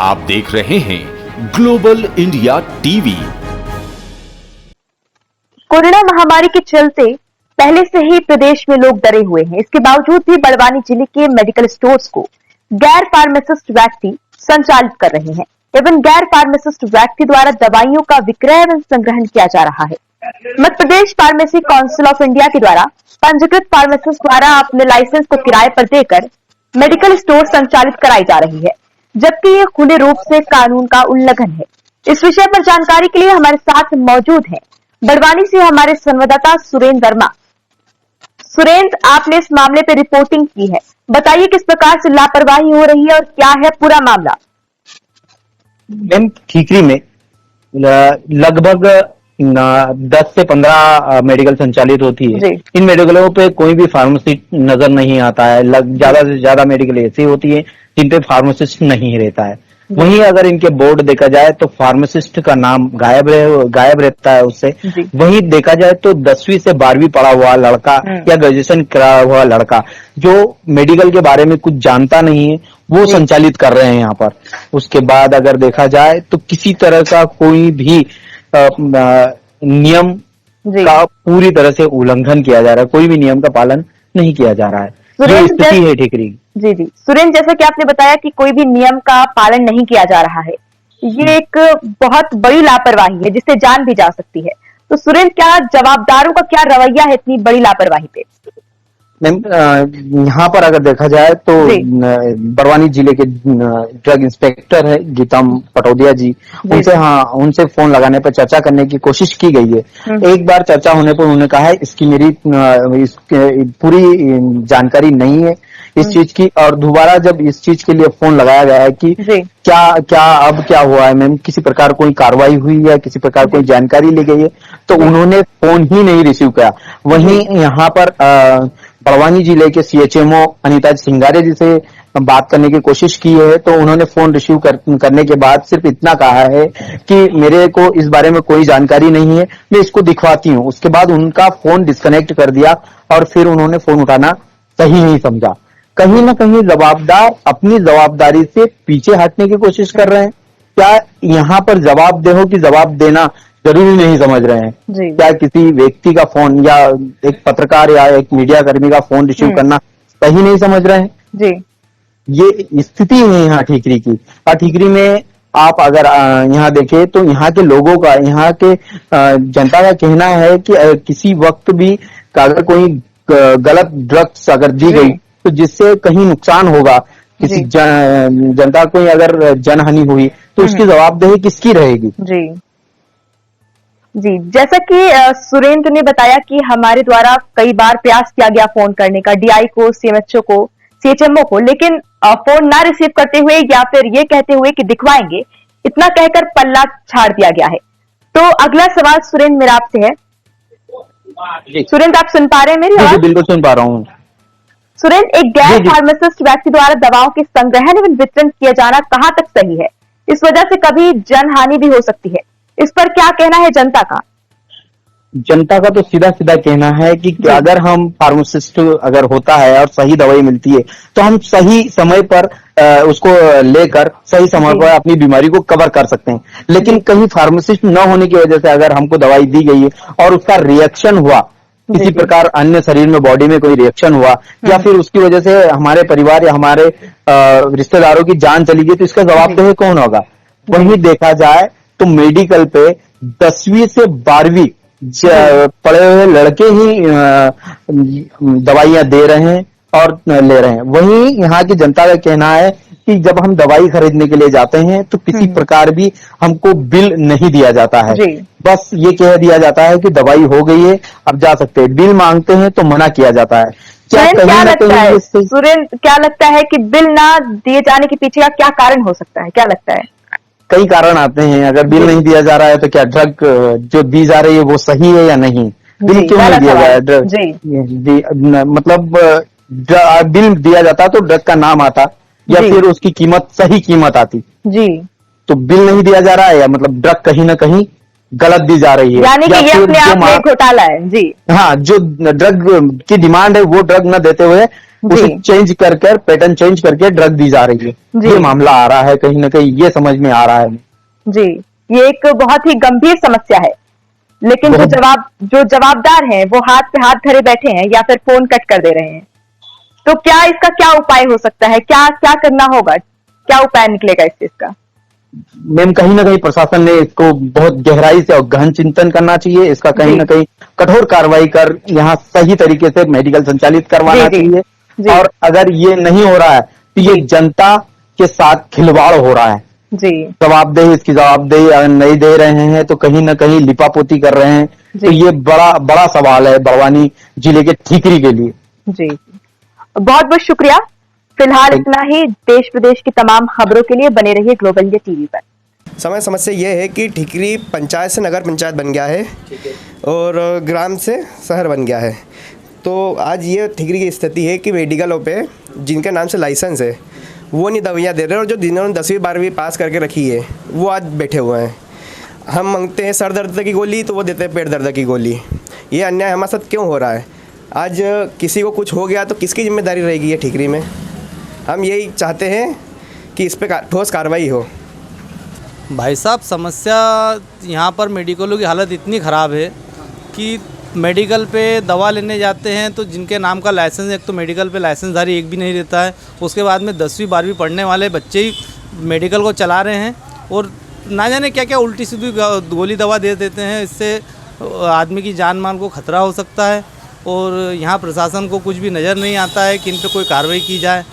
आप देख रहे हैं ग्लोबल इंडिया टीवी। कोरोना महामारी के चलते पहले से ही प्रदेश में लोग डरे हुए हैं। इसके बावजूद भी बड़वानी जिले के मेडिकल स्टोर्स को गैर फार्मासिस्ट व्यक्ति संचालित कर रहे हैं एवं गैर फार्मासिस्ट व्यक्ति द्वारा दवाइयों का विक्रय एवं संग्रहण किया जा रहा है। Madhya Pradesh pharmacy council of India के द्वारा पंजीकृत फार्मासिस्ट द्वारा अपने लाइसेंस को किराए पर देकर मेडिकल स्टोर संचालित कराई जा रही है, जबकि ये खुले रूप से कानून का उल्लंघन है। इस विषय पर जानकारी के लिए हमारे साथ मौजूद हैं बड़वानी से हमारे संवाददाता सुरेंद्र वर्मा। सुरेंद्र, आपने इस मामले पर रिपोर्टिंग की है, बताइए किस प्रकार से लापरवाही हो रही है और क्या है पूरा मामला। मैम, ठीकरी में लगभग 10 से 15 मेडिकल संचालित होती है। इन मेडिकलों पे कोई भी फार्मासिस्ट नजर नहीं आता है। ज्यादा से ज्यादा मेडिकल ऐसी होती है जिन पे फार्मासिस्ट नहीं रहता है। वहीं अगर इनके बोर्ड देखा जाए तो फार्मासिस्ट का नाम गायब रहता है उससे। वहीं देखा जाए तो 10वीं से 12वीं पढ़ा हुआ लड़का या ग्रेजुएशन करा हुआ लड़का जो मेडिकल के बारे में कुछ जानता नहीं है वो संचालित कर रहे हैं यहाँ पर। उसके बाद अगर देखा जाए तो किसी तरह का कोई भी नियम का पूरी तरह से उल्लंघन किया जा रहा है, कोई भी नियम का पालन नहीं किया जा रहा है। ये स्थिति है ठीकरी। जी सुरेंद्र, जैसा कि आपने बताया कि कोई भी नियम का पालन नहीं किया जा रहा है, ये एक बहुत बड़ी लापरवाही है जिससे जान भी जा सकती है। तो सुरेंद्र, क्या जवाबदारों का क्या रवैया है इतनी बड़ी लापरवाही पे? मैम, यहाँ पर अगर देखा जाए तो बड़वानी जिले के ड्रग इंस्पेक्टर है गीतम पटौदिया जी, उनसे फोन लगाने पर चर्चा करने की कोशिश की गई है। एक बार चर्चा होने पर उन्होंने कहा है इसकी मेरी पूरी जानकारी नहीं है इस चीज की, और दोबारा जब इस चीज के लिए फोन लगाया गया है कि क्या हुआ है मैम, किसी प्रकार कोई कार्रवाई हुई है, किसी प्रकार कोई जानकारी ली गई है, तो उन्होंने फोन ही नहीं रिसीव किया। वहीं यहाँ पर बड़वानी जिले के CHMO अनीता सिंगारे जी से बात करने की कोशिश की है तो उन्होंने फोन रिसीव करने के बाद सिर्फ इतना कहा है कि मेरे को इस बारे में कोई जानकारी नहीं है, मैं इसको दिखवाती हूँ। उसके बाद उनका फोन डिस्कनेक्ट कर दिया और फिर उन्होंने फोन उठाना सही नहीं समझा। कहीं ना कहीं जवाबदार अपनी जवाबदारी से पीछे हटने की कोशिश कर रहे हैं। क्या यहाँ पर जवाबदेहों की जवाब देना जरूरी नहीं समझ रहे हैं? क्या किसी व्यक्ति का फोन या एक पत्रकार या एक मीडिया कर्मी का फोन रिसीव करना सही नहीं समझ रहे हैं? ये स्थिति है यहाँ ठीकरी की। और ठीकरी में आप अगर यहाँ देखें तो यहाँ के लोगों का, यहाँ के जनता का कहना है कि किसी वक्त भी अगर कोई गलत ड्रग्स अगर दी गई तो जिससे कहीं नुकसान होगा, किसी जनता को अगर जनहानि हुई तो उसकी जवाबदेही किसकी रहेगी? जी, जैसा कि सुरेंद्र ने बताया कि हमारे द्वारा कई बार प्रयास किया गया फोन करने का DI को, CMHO को, CHMO को, लेकिन फोन ना रिसीव करते हुए या फिर ये कहते हुए कि दिखवाएंगे, इतना कहकर पल्ला छाड़ दिया गया है। तो अगला सवाल सुरेंद्र मेरा आपसे है। सुरेंद्र, आप सुन पा रहे हैं मेरी आवाज? बिल्कुल सुन पा रहा हूँ। सुरेंद्र, एक गैर फार्मासिस्ट व्यक्ति द्वारा दवाओं के संग्रहण एवं वितरण किया जाना कहाँ तक सही है? इस वजह से कभी जनहानि भी हो सकती है, इस पर क्या कहना है जनता का? जनता का तो सीधा सीधा कहना है कि अगर हम फार्मासिस्ट अगर होता है और सही दवाई मिलती है तो हम सही समय पर उसको लेकर सही समय पर अपनी बीमारी को कवर कर सकते हैं। लेकिन कहीं फार्मासिस्ट न होने की वजह से अगर हमको दवाई दी गई है और उसका रिएक्शन हुआ, किसी प्रकार अन्य शरीर में, बॉडी में कोई रिएक्शन हुआ या फिर उसकी वजह से हमारे परिवार या हमारे रिश्तेदारों की जान चली गई, तो इसका जवाबदेह कौन होगा? वहीं देखा जाए तो मेडिकल पे 10वीं से 12वीं पढ़े हुए लड़के ही दवाइयां दे रहे हैं और ले रहे हैं। वहीं यहाँ की जनता का कहना है कि जब हम दवाई खरीदने के लिए जाते हैं तो किसी प्रकार भी हमको बिल नहीं दिया जाता है, बस ये कह दिया जाता है कि दवाई हो गई है अब जा सकते हैं। बिल मांगते हैं तो मना किया जाता है। क्या लगता है सुरेंद्र, क्या लगता है कि बिल ना दिए जाने के पीछे का क्या कारण हो सकता है? क्या लगता है? कई कारण आते हैं। अगर बिल नहीं दिया जा रहा है तो क्या ड्रग जो दी जा रही है वो सही है या नहीं? बिल क्यों नहीं दिया जा रहा है? ड्रग मतलब बिल दिया जाता तो ड्रग का नाम आता या फिर उसकी कीमत, सही कीमत आती। तो बिल नहीं दिया जा रहा है या मतलब ड्रग कहीं ना कहीं गलत दी जा रही है, यानी कि ये अपने आप में घोटाला है। हाँ, जो ड्रग की डिमांड है वो ड्रग न देते हुए उसे जी। चेंज करके, पैटर्न चेंज करके ड्रग दी जा रही है। जी। ये मामला आ रहा है, कहीं ना कहीं ये समझ में आ रहा है। जी, ये एक बहुत ही गंभीर समस्या है, लेकिन जो जवाबदार हैं वो हाथ पे हाथ धरे बैठे हैं या फिर फोन कट कर दे रहे हैं। तो क्या इसका क्या उपाय हो सकता है, क्या क्या करना होगा, क्या उपाय निकलेगा इस चीज का? मैम कहीं ना कहीं प्रशासन ने इसको बहुत गहराई से और गहन चिंतन करना चाहिए, इसका कहीं ना कहीं कठोर कार्रवाई कर यहाँ सही तरीके से मेडिकल संचालित करवाना चाहिए। और अगर ये नहीं हो रहा है तो ये जनता के साथ खिलवाड़ हो रहा है। जी, जवाबदेही, इसकी जवाबदेही अगर नहीं दे रहे हैं तो कहीं ना कहीं लिपापोती कर रहे हैं। तो ये बड़ा सवाल है बड़वानी जिले के ठीकरी के लिए। जी, बहुत बहुत शुक्रिया। फिलहाल इतना ही। देश प्रदेश की तमाम खबरों के लिए बने रहिए ग्लोबल इंडिया टीवी पर। समस्या ये है कि ठीकरी पंचायत से नगर पंचायत बन गया है और ग्राम से शहर बन गया है। तो आज ये ठीकरी की स्थिति है कि मेडिकलों पे जिनके नाम से लाइसेंस है वो नहीं दवाइयाँ दे रहे और जो जिन्होंने 10वीं 12वीं पास करके रखी है वो आज बैठे हुए हैं। हम मांगते हैं सर दर्द की गोली तो वो देते हैं पेट दर्द की गोली। ये अन्याय हमारे साथ क्यों हो रहा है? आज किसी को कुछ हो गया तो किसकी जिम्मेदारी रहेगी ये ठीकरी में? हम यही चाहते हैं कि इस पर ठोस कार्रवाई हो। भाई साहब, समस्या यहाँ पर मेडिकलों की हालत इतनी ख़राब है कि मेडिकल पे दवा लेने जाते हैं तो जिनके नाम का लाइसेंस, एक तो मेडिकल पे लाइसेंसधारी एक भी नहीं रहता है, उसके बाद में 10वीं 12वीं पढ़ने वाले बच्चे ही मेडिकल को चला रहे हैं और ना जाने क्या क्या उल्टी सीधी गोली दवा दे देते हैं। इससे आदमी की जान माल को खतरा हो सकता है और यहाँ प्रशासन को कुछ भी नज़र नहीं आता है कि इन पर कोई कार्रवाई की जाए।